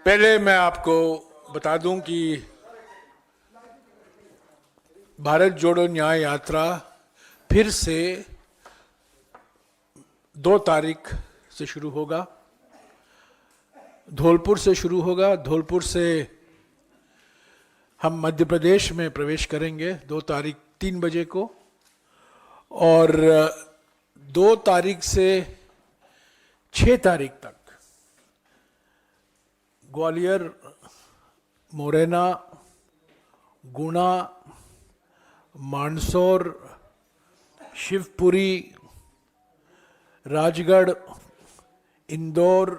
पहले मैं आपको बता दूं कि भारत जोड़ो न्याय यात्रा फिर से 2 तारीख से शुरू होगा। धौलपुर से शुरू होगा। धौलपुर से हम मध्य प्रदेश में प्रवेश करेंगे 2 तारीख 3 बजे को, और 2 तारीख से 6 तारीख तक ग्वालियर, मुरैना, गुना, मांदसौर, शिवपुरी, राजगढ़, इंदौर,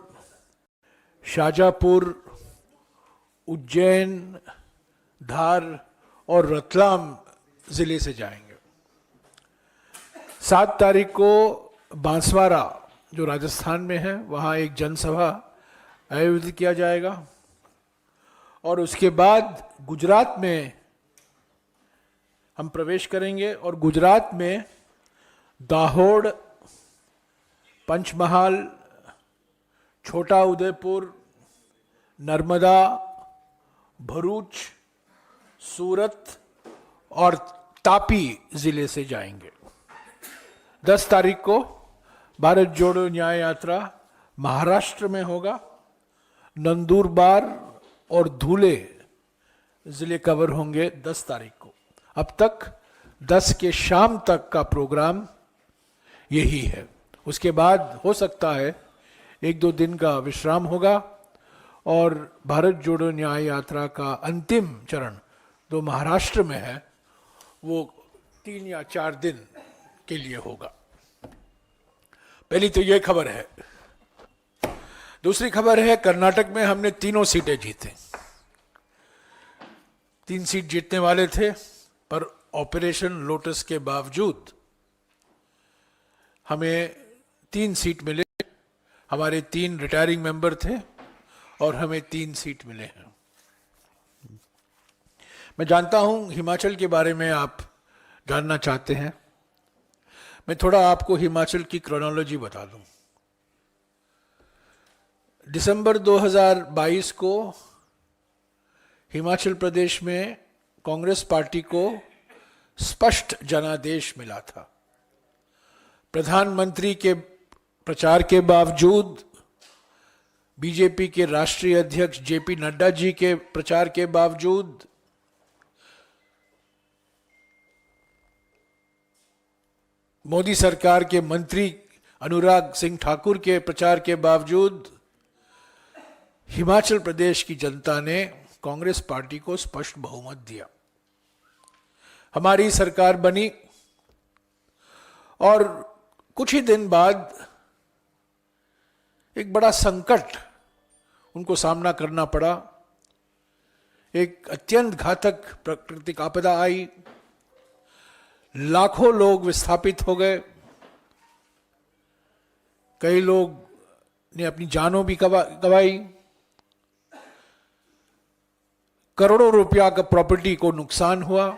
शाजापुर, उज्जैन, धार और रतलाम जिले से जाएंगे। 7 तारीख को बांसवाड़ा जो राजस्थान में है वहाँ एक जनसभा आयोजित किया जाएगा, और उसके बाद गुजरात में हम प्रवेश करेंगे और गुजरात में दाहोद, पंचमहाल, छोटा उदयपुर, नर्मदा, भरूच, सूरत और तापी जिले से जाएंगे। 10 तारीख को भारत जोड़ो न्याय यात्रा महाराष्ट्र में होगा। नंदुरबार और धुले जिले कवर होंगे 10 तारीख को। अब तक 10 के शाम तक का प्रोग्राम यही है। उसके बाद हो सकता है 1-2 दिन का विश्राम होगा, और भारत जोड़ो न्याय यात्रा का अंतिम चरण जो महाराष्ट्र में है वो 3 या 4 दिन के लिए होगा। पहली तो ये खबर है। दूसरी खबर है, कर्नाटक में हमने 3 सीटें जीते। 3 सीट जीतने वाले थे, पर ऑपरेशन लोटस के बावजूद हमें 3 सीट मिले। हमारे 3 रिटायरिंग मेंबर थे और हमें 3 सीट मिले हैं। मैं जानता हूं हिमाचल के बारे में आप जानना चाहते हैं। मैं थोड़ा आपको हिमाचल की क्रोनोलॉजी बता दूं। दिसंबर 2022 को हिमाचल प्रदेश में कांग्रेस पार्टी को स्पष्ट जनादेश मिला था। प्रधानमंत्री के प्रचार के बावजूद, बीजेपी के राष्ट्रीय अध्यक्ष जेपी नड्डा जी के प्रचार के बावजूद, मोदी सरकार के मंत्री अनुराग सिंह ठाकुर के प्रचार के बावजूद, हिमाचल प्रदेश की जनता ने कांग्रेस पार्टी को स्पष्ट बहुमत दिया। हमारी सरकार बनी और कुछ ही दिन बाद एक बड़ा संकट उनको सामना करना पड़ा। एक अत्यंत घातक प्राकृतिक आपदा आई। लाखों लोग विस्थापित हो गए। कई लोग ने अपनी जानों भी गंवाई। करोड़ों रुपया का प्रॉपर्टी को नुकसान हुआ,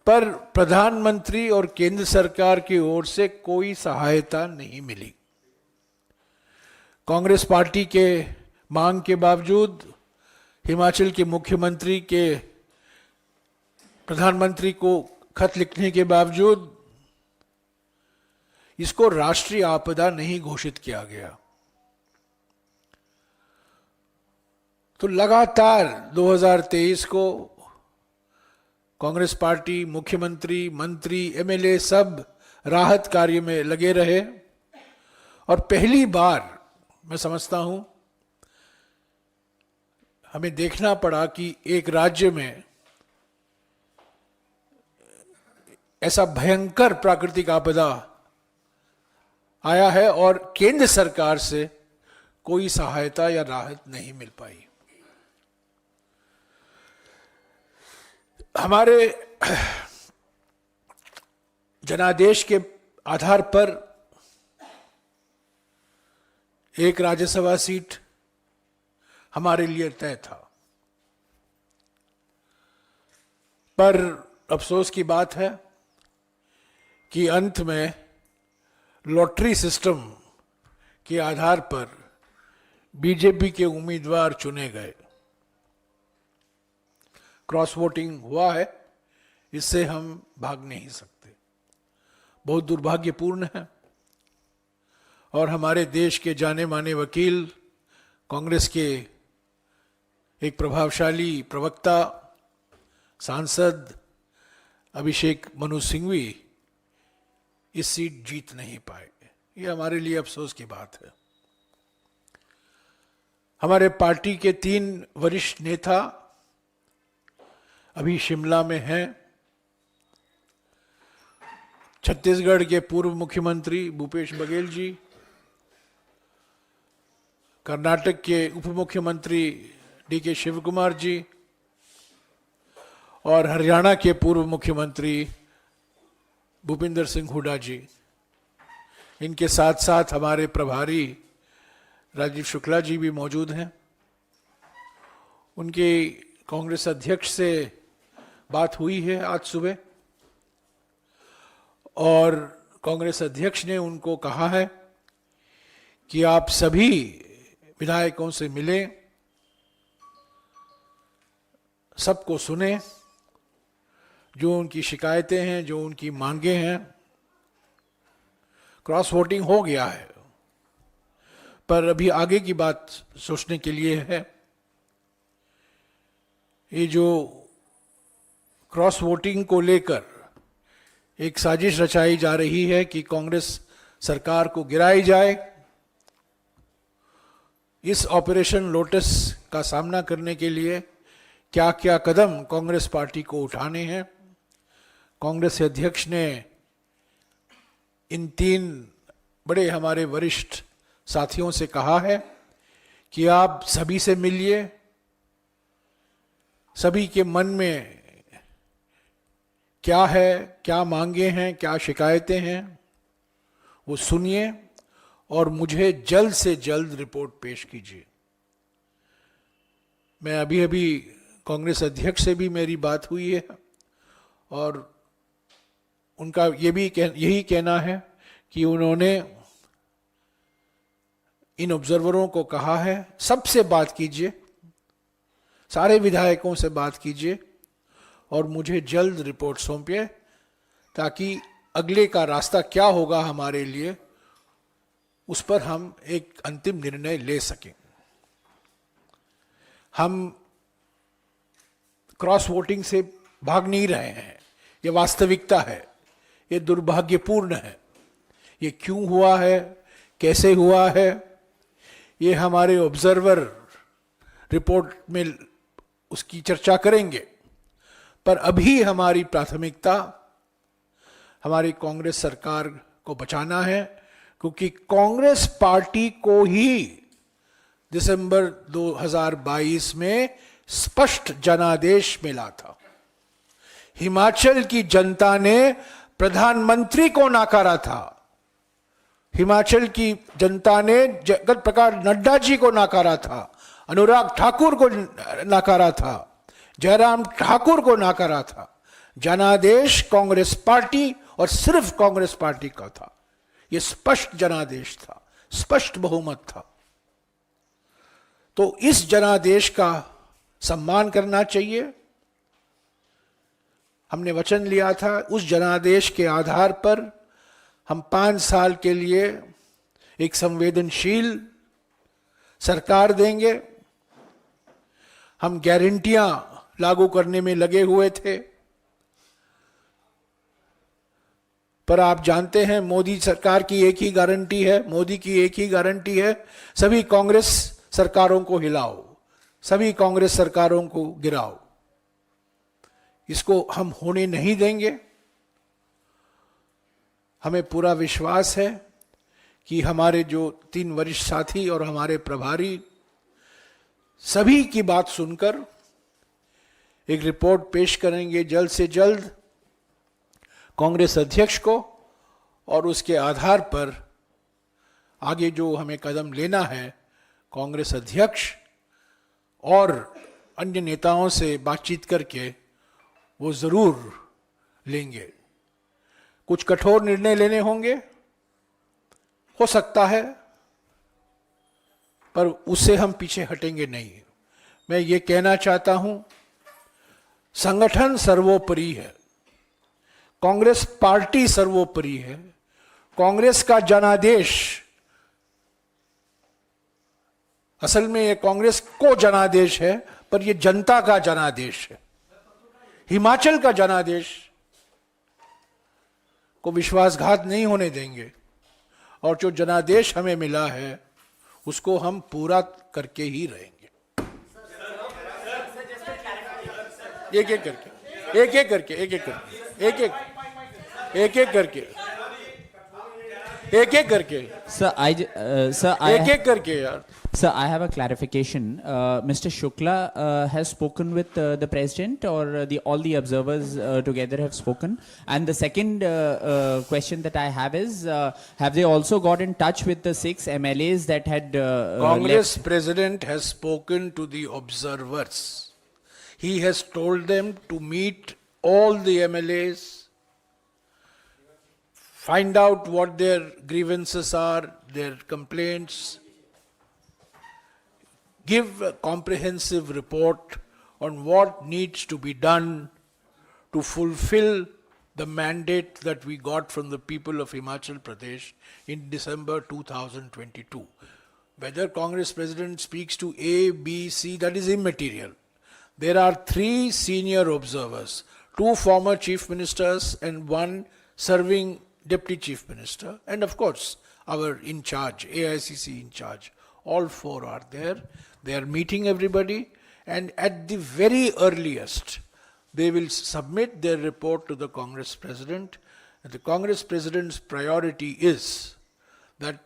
पर प्रधानमंत्री और केंद्र सरकार की ओर से कोई सहायता नहीं मिली। कांग्रेस पार्टी के मांग के बावजूद, हिमाचल के मुख्यमंत्री के प्रधानमंत्री को खत लिखने के बावजूद इसको राष्ट्रीय आपदा नहीं घोषित किया गया। तो लगातार 2023 को कांग्रेस पार्टी, मुख्यमंत्री, मंत्री, एमएलए सब राहत कार्य में लगे रहे, और पहली बार मैं समझता हूं हमें देखना पड़ा कि एक राज्य में ऐसा भयंकर प्राकृतिक आपदा आया है और केंद्र सरकार से कोई सहायता या राहत नहीं मिल पाई। हमारे जनादेश के आधार पर एक राज्यसभा सीट हमारे लिए तय था, पर अफसोस की बात है कि अंत में लॉटरी सिस्टम के आधार पर बीजेपी के उम्मीदवार चुने गए। क्रॉस वोटिंग हुआ है, इससे हम भाग नहीं सकते। बहुत दुर्भाग्यपूर्ण है। और हमारे देश के जाने माने वकील, कांग्रेस के एक प्रभावशाली प्रवक्ता, सांसद अभिषेक मनु सिंघवी इस सीट जीत नहीं पाए। ये हमारे लिए अफसोस की बात है। हमारे पार्टी के 3 वरिष्ठ नेता अभी शिमला में हैं। छत्तीसगढ़ के पूर्व मुख्यमंत्री भूपेश बघेल जी, कर्नाटक के उप मुख्यमंत्री डी.के. शिव कुमार जी और हरियाणा के पूर्व मुख्यमंत्री भूपिंदर सिंह हुड्डा जी। इनके साथ साथ हमारे प्रभारी राजीव शुक्ला जी भी मौजूद हैं। उनके कांग्रेस अध्यक्ष से बात हुई है आज सुबह और कांग्रेस अध्यक्ष ने उनको कहा है कि आप सभी विधायकों से मिलें, सबको सुने, जो उनकी शिकायतें हैं, जो उनकी मांगे हैं। क्रॉस वोटिंग हो गया है, पर अभी आगे की बात सोचने के लिए है। ये जो क्रॉस वोटिंग को लेकर एक साजिश रचाई जा रही है कि कांग्रेस सरकार को गिराई जाए, इस ऑपरेशन लोटस का सामना करने के लिए क्या क्या कदम कांग्रेस पार्टी को उठाने हैं। कांग्रेस अध्यक्ष ने इन 3 बड़े हमारे वरिष्ठ साथियों से कहा है कि आप सभी से मिलिए, सभी के मन में क्या है, क्या मांगे हैं, क्या शिकायतें हैं, वो सुनिए और मुझे जल्द से जल्द रिपोर्ट पेश कीजिए। मैं अभी कांग्रेस अध्यक्ष से भी मेरी बात हुई है और उनका यही कहना है कि उन्होंने इन ऑब्जर्वरों को कहा है सबसे बात कीजिए, सारे विधायकों से बात कीजिए और मुझे जल्द रिपोर्ट सौंपिए, ताकि अगले का रास्ता क्या होगा हमारे लिए, उस पर हम एक अंतिम निर्णय ले सकें। हम क्रॉस वोटिंग से भाग नहीं रहे हैं, ये वास्तविकता है, ये दुर्भाग्यपूर्ण है। ये क्यों हुआ है, कैसे हुआ है, ये हमारे ऑब्जर्वर रिपोर्ट में उसकी चर्चा करेंगे। पर अभी हमारी प्राथमिकता हमारी कांग्रेस सरकार को बचाना है, क्योंकि कांग्रेस पार्टी को ही दिसंबर 2022 में स्पष्ट जनादेश मिला था। हिमाचल की जनता ने प्रधानमंत्री को नकारा था, हिमाचल की जनता ने जगत प्रकाश नड्डा जी को नकारा था, अनुराग ठाकुर को नकारा था, जयराम ठाकुर को नकारा था। जनादेश कांग्रेस पार्टी और सिर्फ कांग्रेस पार्टी का था। यह स्पष्ट जनादेश था, स्पष्ट बहुमत था। तो इस जनादेश का सम्मान करना चाहिए। हमने वचन लिया था, उस जनादेश के आधार पर हम 5 साल के लिए एक संवेदनशील सरकार देंगे। हम गारंटियां लागू करने में लगे हुए थे, पर आप जानते हैं मोदी सरकार की एक ही गारंटी है, मोदी की एक ही गारंटी है, सभी कांग्रेस सरकारों को हिलाओ, सभी कांग्रेस सरकारों को गिराओ। इसको हम होने नहीं देंगे। हमें पूरा विश्वास है कि हमारे जो 3 वरिष्ठ साथी और हमारे प्रभारी सभी की बात सुनकर एक रिपोर्ट पेश करेंगे जल्द से जल्द कांग्रेस अध्यक्ष को, और उसके आधार पर आगे जो हमें कदम लेना है कांग्रेस अध्यक्ष और अन्य नेताओं से बातचीत करके वो जरूर लेंगे। कुछ कठोर निर्णय लेने होंगे, हो सकता है पर उससे हम पीछे हटेंगे नहीं। मैं ये कहना चाहता हूं, संगठन सर्वोपरि है, कांग्रेस पार्टी सर्वोपरि है, कांग्रेस का जनादेश, असल में ये कांग्रेस को जनादेश है पर ये जनता का जनादेश है। हिमाचल का जनादेश को विश्वासघात नहीं होने देंगे और जो जनादेश हमें मिला है उसको हम पूरा करके ही रहेंगे। एक एक करके, एक एक करके, एक एक करके, एक एक करके, एक एक करके, Sir, एक एक करके यार। Sir, I have a clarification. Mr. Shukla has spoken with the president, or all the observers together have spoken. And the second question that I have is, have they also got in touch with the 6 MLAs that had Congress left? president has spoken to the observers. He has told them to meet all the MLAs, find out what their grievances are, their complaints, give a comprehensive report on what needs to be done to fulfill the mandate that we got from the people of Himachal Pradesh in December 2022. Whether Congress president speaks to A, B, C, that is immaterial. There are 3 senior observers, 2 former chief ministers and 1 serving deputy chief minister, and of course our in charge, AICC in charge. All 4 are there. They are meeting everybody, and at the very earliest they will submit their report to the Congress president. And the Congress president's priority is that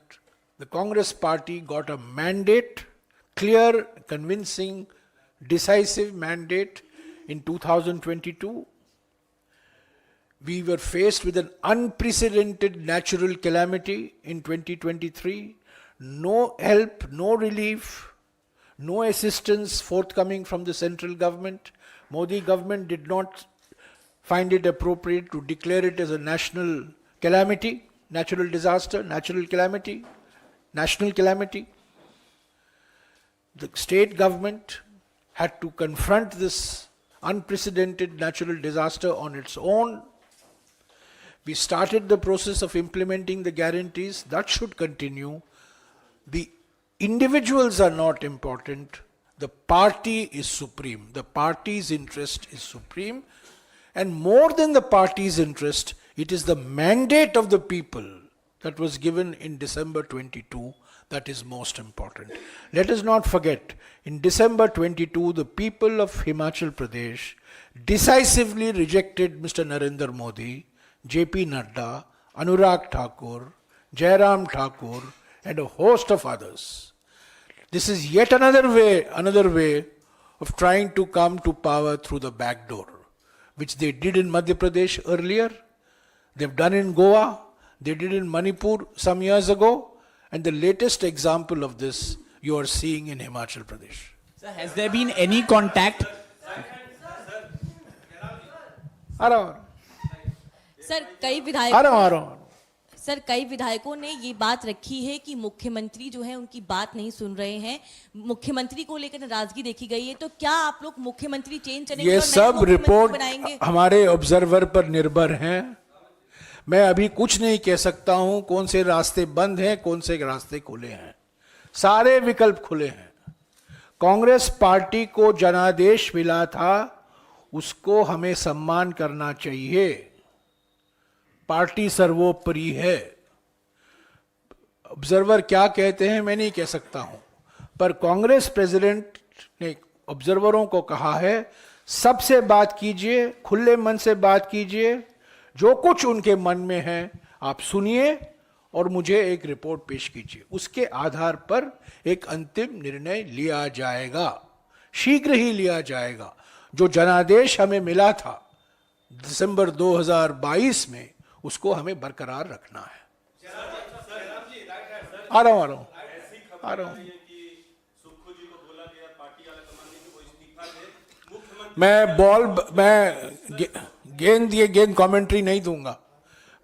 the Congress party got a mandate, clear, convincing, decisive mandate in 2022. We were faced with an unprecedented natural calamity in 2023. No help, no relief, no assistance forthcoming from the central government. Modi government did not find it appropriate to declare it as a national calamity, natural disaster, natural calamity, national calamity. The state government had to confront this unprecedented natural disaster on its own. We started the process of implementing the guarantees. That should continue. The individuals are not important. The party is supreme. The party's interest is supreme. And more than the party's interest, it is the mandate of the people that was given in December 22 that is most important. Let us not forget, in December 22, the people of Himachal Pradesh decisively rejected Mr. Narendra Modi, JP Nadda, Anurag Thakur, Jairam Thakur, and a host of others. This is yet another way of trying to come to power through the back door, which they did in Madhya Pradesh earlier, they've done in Goa, they did in Manipur some years ago, and the latest example of this you are seeing in Himachal Pradesh. Sir, has there been any contact? Sir कई विधायकों ने ये बात रखी है कि मुख्यमंत्री जो है उनकी बात नहीं सुन रहे हैं, मुख्यमंत्री को लेकर नाराजगी देखी गई है, तो क्या आप लोग मुख्यमंत्री चेंज करेंगे? ये सब रिपोर्ट हमारे ऑब्जर्वर पर निर्भर हैं। मैं अभी कुछ नहीं कह सकता हूं कौन से रास्ते बंद हैं, कौन से रास्ते खुले हैं। सारे विकल्प खुले हैं। कांग्रेस पार्टी को जनादेश मिला था, उसको हमें सम्मान करना चाहिए। पार्टी सर्वोपरि है। ऑब्जर्वर क्या कहते हैं मैं नहीं कह सकता हूं, पर कांग्रेस प्रेसिडेंट ने ऑब्जर्वरों को कहा है सबसे बात कीजिए, खुले मन से बात कीजिए, जो कुछ उनके मन में है आप सुनिए और मुझे एक रिपोर्ट पेश कीजिए। उसके आधार पर एक अंतिम निर्णय लिया जाएगा, शीघ्र ही लिया जाएगा। जो जनादेश हमें मिला था दिसंबर 2022 में, उसको हमें बरकरार रखना है। आ रहा हूं। मैं गेंद कमेंट्री नहीं दूंगा।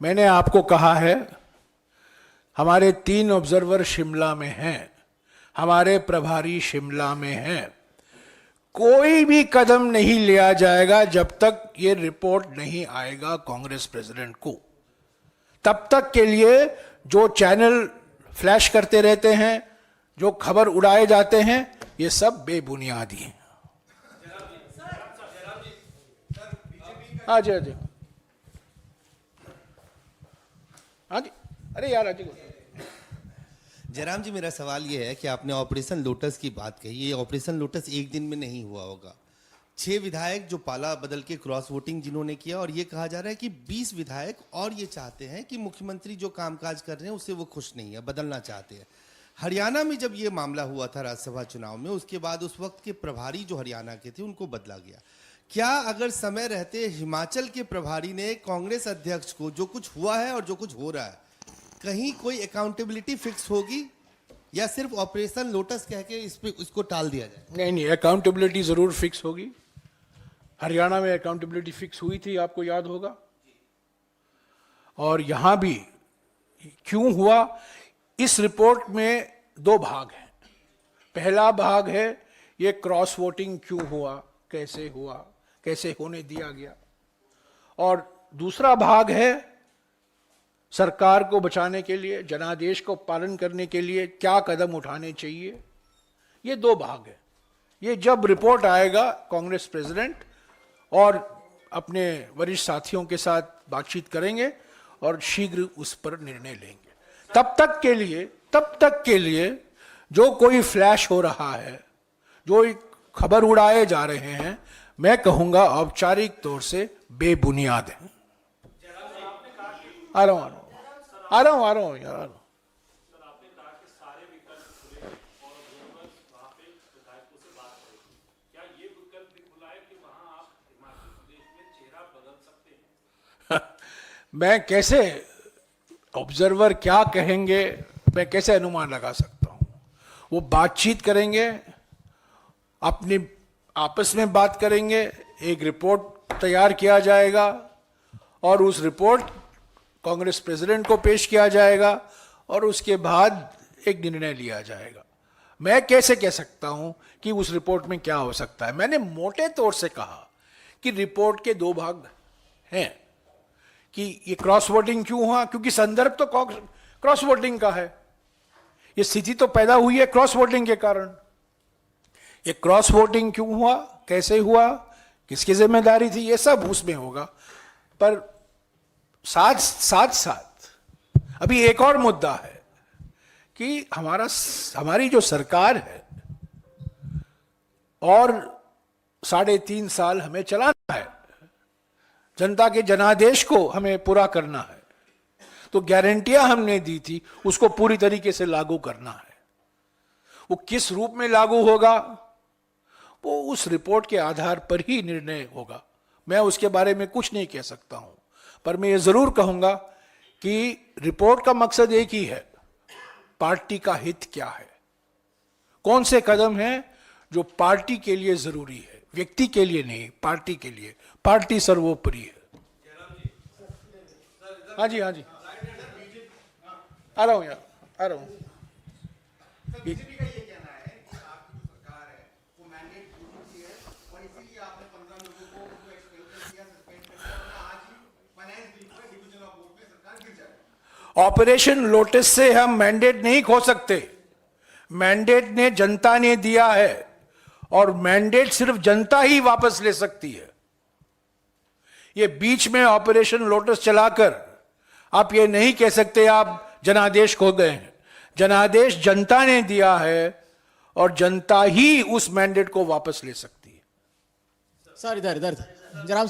मैंने आपको कहा है हमारे 3 ऑब्जर्वर शिमला में हैं। हमारे प्रभारी शिमला में हैं। कोई भी कदम नहीं लिया जाएगा जब तक ये रिपोर्ट नहीं आएगा कांग्रेस प्रेसिडेंट को। तब तक के लिए जो चैनल फ्लैश करते रहते हैं, जो खबर उड़ाए जाते हैं, ये सब बेबुनियादी हैं। हाँ जी, हाँ जी, हाँ जी। अरे यार, हाँ जी। जयराम जी, मेरा सवाल ये है कि आपने ऑपरेशन लोटस की बात कही। ये ऑपरेशन लोटस एक दिन में नहीं हुआ होगा। 6 विधायक जो पाला बदल के क्रॉस वोटिंग जिन्होंने किया, और ये कहा जा रहा है कि 20 विधायक और ये चाहते हैं कि मुख्यमंत्री जो कामकाज कर रहे हैं उससे वो खुश नहीं है, बदलना चाहते हैं। हरियाणा में जब ये मामला हुआ था राज्यसभा चुनाव में, उसके बाद उस वक्त के प्रभारी जो हरियाणा के थे उनको बदला गया। क्या अगर समय रहते हिमाचल के प्रभारी ने कांग्रेस अध्यक्ष को, जो कुछ हुआ है और जो कुछ हो रहा है, कहीं कोई अकाउंटेबिलिटी फिक्स होगी, या सिर्फ ऑपरेशन लोटस कह के इसको टाल दिया जाए? नहीं नहीं, अकाउंटेबिलिटी जरूर फिक्स होगी। हरियाणा में अकाउंटेबिलिटी फिक्स हुई थी, आपको याद होगा। और यहां भी क्यों हुआ, इस रिपोर्ट में 2 भाग हैं। पहला भाग है ये क्रॉस वोटिंग क्यों हुआ, कैसे होने दिया गया, और दूसरा भाग है सरकार को बचाने के लिए, जनादेश को पालन करने के लिए क्या कदम उठाने चाहिए। ये 2 भाग है। ये जब रिपोर्ट आएगा, कांग्रेस प्रेसिडेंट और अपने वरिष्ठ साथियों के साथ बातचीत करेंगे और शीघ्र उस पर निर्णय लेंगे। तब तक के लिए जो कोई फ्लैश हो रहा है, जो खबर उड़ाए जा रहे हैं, मैं कहूंगा औपचारिक तौर से बेबुनियाद है। आ रहा हूं यार। मैं कैसे, ऑब्जर्वर क्या कहेंगे, मैं कैसे अनुमान लगा सकता हूं। वो बातचीत करेंगे, अपने आपस में बात करेंगे, एक रिपोर्ट तैयार किया जाएगा और उस रिपोर्ट कांग्रेस प्रेसिडेंट को पेश किया जाएगा और उसके बाद एक निर्णय लिया जाएगा। मैं कैसे कह सकता हूं कि उस रिपोर्ट में क्या हो सकता है। मैंने मोटे तौर से कहा कि रिपोर्ट के 2 भाग हैं कि ये क्रॉस वोटिंग क्यों हुआ, क्योंकि संदर्भ तो क्रॉस वोटिंग का है। ये स्थिति तो पैदा हुई है क्रॉस वोटिंग के कारण। ये क्रॉस वोटिंग क्यों हुआ, कैसे हुआ, किसकी जिम्मेदारी थी, ये सब उसमें होगा। पर साथ अभी एक और मुद्दा है कि हमारी जो सरकार है और 3.5 साल हमें चलाना है, जनता के जनादेश को हमें पूरा करना है। तो गारंटियां हमने दी थी, उसको पूरी तरीके से लागू करना है। वो किस रूप में लागू होगा, वो उस रिपोर्ट के आधार पर ही निर्णय होगा। मैं उसके बारे में कुछ नहीं कह सकता हूं, पर मैं ये जरूर कहूंगा कि रिपोर्ट का मकसद एक ही है, पार्टी का हित क्या है, कौन से कदम हैं जो पार्टी के लिए जरूरी है, व्यक्ति के लिए नहीं, पार्टी के लिए। पार्टी सर्वोपरि है। हाँ जी, हाँ जी, आ रहा हूं यार, आ रहा हूं। ऑपरेशन लोटस से हम मैंडेट नहीं खो सकते। मैंडेट ने जनता ने दिया है और मैंडेट सिर्फ जनता ही वापस ले सकती है। ये बीच में ऑपरेशन लोटस चलाकर आप ये नहीं कह सकते आप जनादेश खो गए हैं। जनादेश जनता ने दिया है और जनता ही उस मैंडेट को वापस ले सकती है। सर इधर जयराम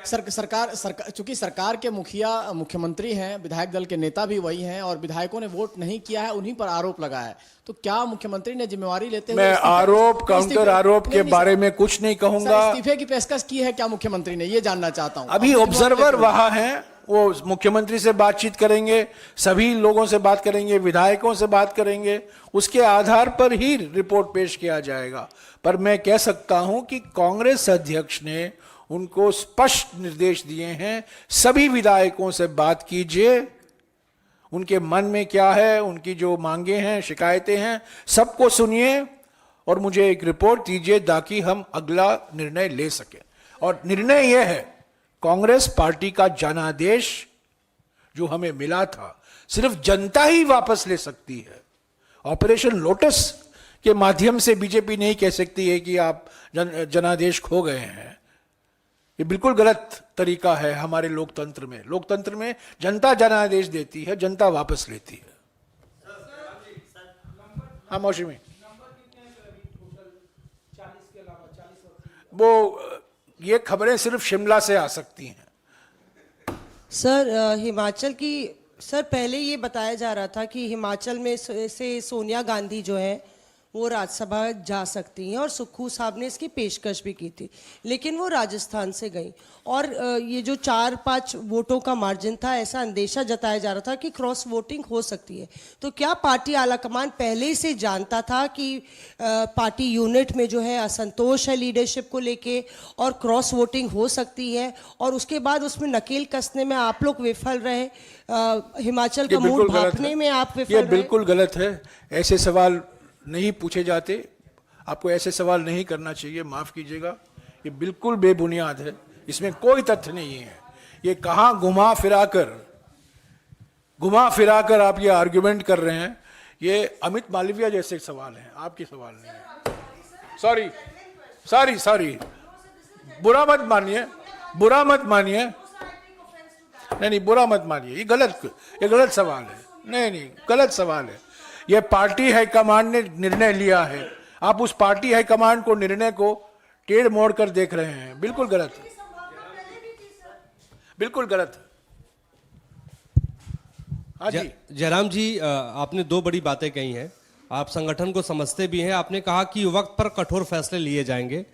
सरकार चूंकि सरकार के मुखिया मुख्यमंत्री हैं, विधायक दल के नेता भी वही हैं और विधायकों ने वोट नहीं किया है, उन्हीं पर आरोप लगा है। तो क्या मुख्यमंत्री ने जिम्मेवारी लेते हुए मैं आरोप काउंटर आरोप के बारे में कुछ नहीं कहूंगा। इस्तीफे की पेशकश की है क्या मुख्यमंत्री ने, ये जानना चाहता हूं। अभी ऑब्जर्वर वहां हैं, वो मुख्यमंत्री से बातचीत करेंगे, सभी लोगों से बात करेंगे, विधायकों से बात करेंगे, उसके आधार पर ही रिपोर्ट पेश किया जाएगा। पर मैं कह सकता हूं कि कांग्रेस अध्यक्ष ने उनको स्पष्ट निर्देश दिए हैं, सभी विधायकों से बात कीजिए, उनके मन में क्या है, उनकी जो मांगे हैं, शिकायतें हैं, सबको सुनिए और मुझे एक रिपोर्ट दीजिए ताकि हम अगला निर्णय ले सकें। और निर्णय यह है, कांग्रेस पार्टी का जनादेश जो हमें मिला था सिर्फ जनता ही वापस ले सकती है। ऑपरेशन लोटस के माध्यम से बीजेपी नहीं कह सकती है कि आप जनादेश खो गए हैं। ये बिल्कुल गलत तरीका है हमारे लोकतंत्र में। लोकतंत्र में जनता जनादेश देती है, जनता वापस लेती है। हाँ मौसमी, वो ये खबरें सिर्फ शिमला से आ सकती हैं। सर हिमाचल की सर पहले ये बताया जा रहा था कि हिमाचल में से सोनिया गांधी जो है वो राज्यसभा जा सकती हैं और सुक्खू साहब ने इसकी पेशकश भी की थी, लेकिन वो राजस्थान से गई और ये जो 4-5 वोटों का मार्जिन था, ऐसा अंदेशा जताया जा रहा था कि क्रॉस वोटिंग हो सकती है। तो क्या पार्टी आलाकमान पहले से जानता था कि पार्टी यूनिट में जो है असंतोष है लीडरशिप को लेके और क्रॉस वोटिंग हो सकती है, और उसके बाद उसमें नकेल कसने में आप लोग विफल रहे, हिमाचल का मूड भांपने में आप विफल ये रहे? बिल्कुल गलत है। ऐसे सवाल नहीं पूछे जाते, आपको ऐसे सवाल नहीं करना चाहिए, माफ कीजिएगा। ये बिल्कुल बेबुनियाद है, इसमें कोई तथ्य नहीं है। ये कहाँ घुमा फिराकर आप ये आर्गुमेंट कर रहे हैं। ये अमित मालविया जैसे सवाल हैं, आपके सवाल नहीं है। सॉरी, बुरा मत मानिए, बुरा मत मानिए, नहीं बुरा मत मानिए। ये गलत सवाल है। नहीं, गलत सवाल है। यह पार्टी हाईकमान ने निर्णय लिया है, आप उस पार्टी हाईकमान को निर्णय को टेढ़ मोड़ कर देख रहे हैं। बिल्कुल गलत है, बिल्कुल गलत है। हाँ जी जयराम जी, आपने 2 बड़ी बातें कही हैं। आप संगठन को समझते भी हैं। आपने कहा कि वक्त पर कठोर फैसले लिए जाएंगे।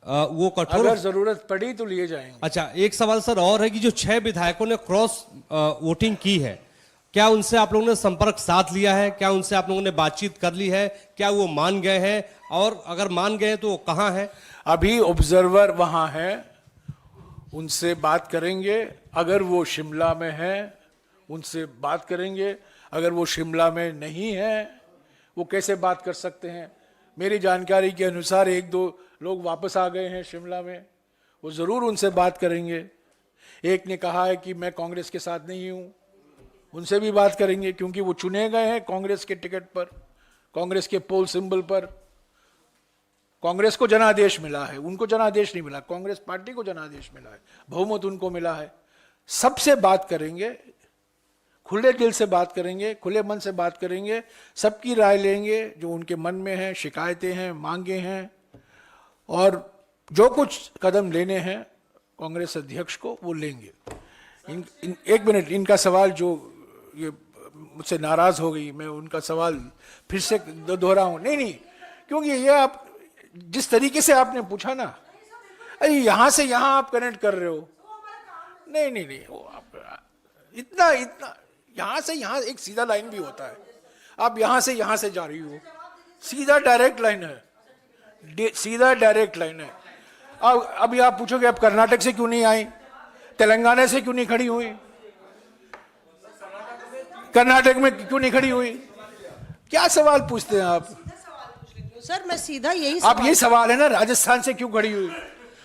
वो कठोर अगर जरूरत पड़ी तो लिए जाएंगे। अच्छा, एक सवाल सर और है कि जो 6 विधायकों ने क्रॉस वोटिंग की है, क्या उनसे आप लोगों ने संपर्क साध लिया है? क्या उनसे आप लोगों ने बातचीत कर ली है? क्या वो मान गए हैं? और अगर मान गए तो वो कहाँ हैं? अभी ऑब्जर्वर वहां है, उनसे बात करेंगे। अगर वो शिमला में है उनसे बात करेंगे। अगर वो शिमला में नहीं है, वो कैसे बात कर सकते हैं? मेरी जानकारी के अनुसार 1-2 लोग वापस आ गए हैं शिमला में, वो जरूर उनसे बात करेंगे। एक ने कहा है कि मैं कांग्रेस के साथ नहीं हूं, उनसे भी बात करेंगे, क्योंकि वो चुने गए हैं कांग्रेस के टिकट पर, कांग्रेस के पोल सिंबल पर। कांग्रेस को जनादेश मिला है, उनको जनादेश नहीं मिला, कांग्रेस पार्टी को जनादेश मिला है, बहुमत उनको मिला है। सबसे बात करेंगे, खुले दिल से बात करेंगे, खुले मन से बात करेंगे, सबकी राय लेंगे, जो उनके मन में है, शिकायतें हैं, मांगे हैं, और जो कुछ कदम लेने हैं कांग्रेस अध्यक्ष को वो लेंगे। एक मिनट, इनका सवाल जो ये मुझसे नाराज हो गई, मैं उनका सवाल फिर से दोहराऊं? नहीं, क्योंकि ये आप जिस तरीके से आपने पूछा ना, अरे यहां से यहां आप कनेक्ट कर रहे हो। नहीं, वो आप इतना यहां से यहां एक सीधा लाइन भी होता है। आप यहां से जा रही हो, सीधा डायरेक्ट लाइन है, सीधा डायरेक्ट लाइन है। अब अभी आप पूछोगे आप कर्नाटक से क्यों नहीं आई, तेलंगाना से क्यों नहीं खड़ी हुई, कर्नाटक में क्यों नहीं खड़ी हुई? क्या सवाल पूछते हैं आप? सर मैं सीधा यही आप ये सवाल है ना, राजस्थान से क्यों खड़ी हुई?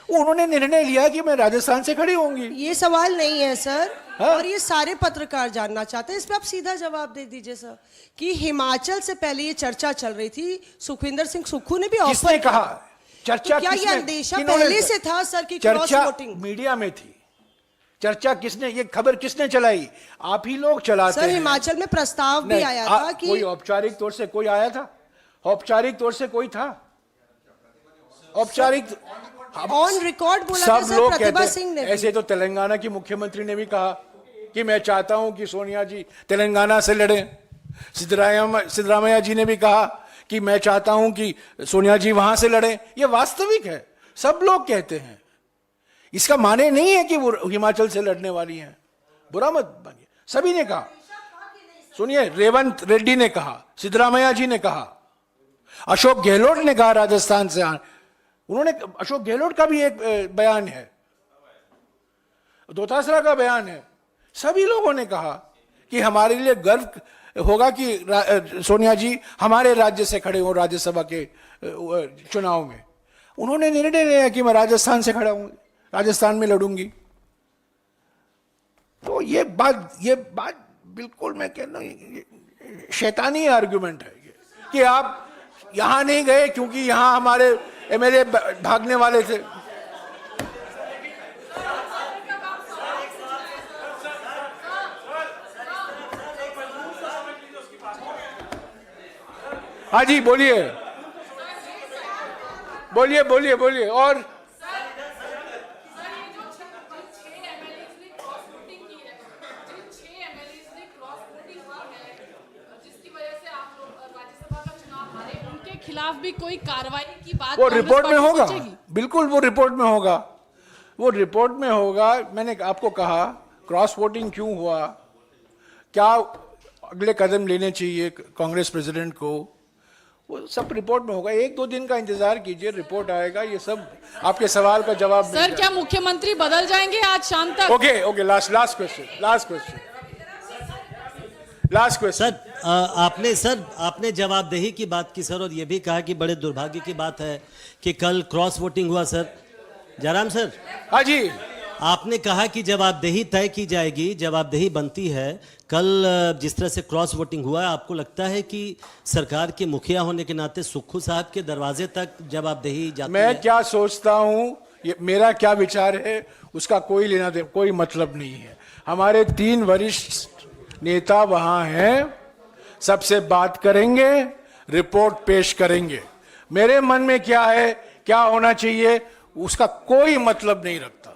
उन्होंने निर्णय लिया कि मैं राजस्थान से खड़ी होंगी। ये सवाल नहीं है सर। हाँ? और ये सारे पत्रकार जानना चाहते हैं, इस पे आप सीधा जवाब दे दीजिए सर कि हिमाचल से पहले ये चर्चा चल रही थी, सुखविंदर सिंह सुक्खू ने भी किसने ऑफर कहा? चर्चा तो क्या ये किसने? अंदेशा किन्होंने? पहले से था सर कि क्रॉस चर्चा वोटिंग? मीडिया में थी। चर्चा किसने, ये खबर किसने चलाई? आप ही लोग चलाते सर हैं। हिमाचल में प्रस्ताव भी नहीं, आया था कि कोई औपचारिक तौर से कोई आया था? औपचारिक तौर से कोई था? औपचारिक ऑन रिकॉर्ड बोला था सब सर लोग प्रतिभा कहते सिंह ने हैं। भी। ऐसे तो तेलंगाना की मुख्यमंत्री ने भी कहा कि मैं चाहता हूं कि सोनिया जी तेलंगाना से लड़े। सिद्धरामैया जी ने भी कहा कि मैं चाहता हूं कि सोनिया जी वहां से लड़े। ये वास्तविक है, सब लोग कहते हैं। इसका माने नहीं है कि वो हिमाचल से लड़ने वाली हैं, बुरा मत मानिए। सभी ने कहा, सुनिए, रेवंत रेड्डी ने कहा, सिद्धरामैया जी ने कहा, अशोक गहलोत ने कहा राजस्थान से उन्होंने, अशोक गहलोत का भी एक बयान है, दोतासरा का बयान है, सभी लोगों ने कहा कि हमारे लिए गर्व होगा कि सोनिया जी हमारे राज्य से खड़े हो राज्यसभा के चुनाव में। उन्होंने निर्णय लिया कि मैं राजस्थान से खड़ा हूं, राजस्थान में लड़ूंगी। तो ये बात बिल्कुल मैं कह रहा हूं शैतानी आर्गुमेंट है कि आप यहां नहीं गए क्योंकि यहां हमारे एमएलए भागने वाले थे। हाँ जी, बोलिए बोलिए बोलिए बोलिए। और खिलाफ भी कोई कार्रवाई की बात वो कांग्रेस रिपोर्ट में पार्टी होगा, सोचेगी? बिल्कुल वो रिपोर्ट में होगा, वो रिपोर्ट में होगा। मैंने आपको कहा क्रॉस वोटिंग क्यों हुआ, क्या अगले कदम लेने चाहिए कांग्रेस प्रेसिडेंट को, वो सब रिपोर्ट में होगा। 1-2 दिन का इंतजार कीजिए, रिपोर्ट आएगा, ये सब आपके सवाल का जवाब मिल सर जाएगा। क्या मुख्यमंत्री बदल जाएंगे आज शाम तक? Okay, last question. सर आपने जवाबदेही की बात की सर, और ये भी कहा कि बड़े दुर्भाग्य की बात है कि कल क्रॉस वोटिंग हुआ सर। जयराम सर, हाँ जी, आपने कहा कि जवाबदेही तय की जाएगी, जवाबदेही बनती है। कल जिस तरह से क्रॉस वोटिंग हुआ, आपको लगता है कि सरकार के मुखिया होने के नाते सुक्खू साहब के दरवाजे तक जवाबदेही जाती मैं है? क्या सोचता हूं, ये मेरा क्या विचार है, उसका कोई लेना दे कोई मतलब नहीं है। हमारे 3 वरिष्ठ नेता वहां हैं, सबसे बात करेंगे, रिपोर्ट पेश करेंगे। मेरे मन में क्या है, क्या होना चाहिए, उसका कोई मतलब नहीं रखता।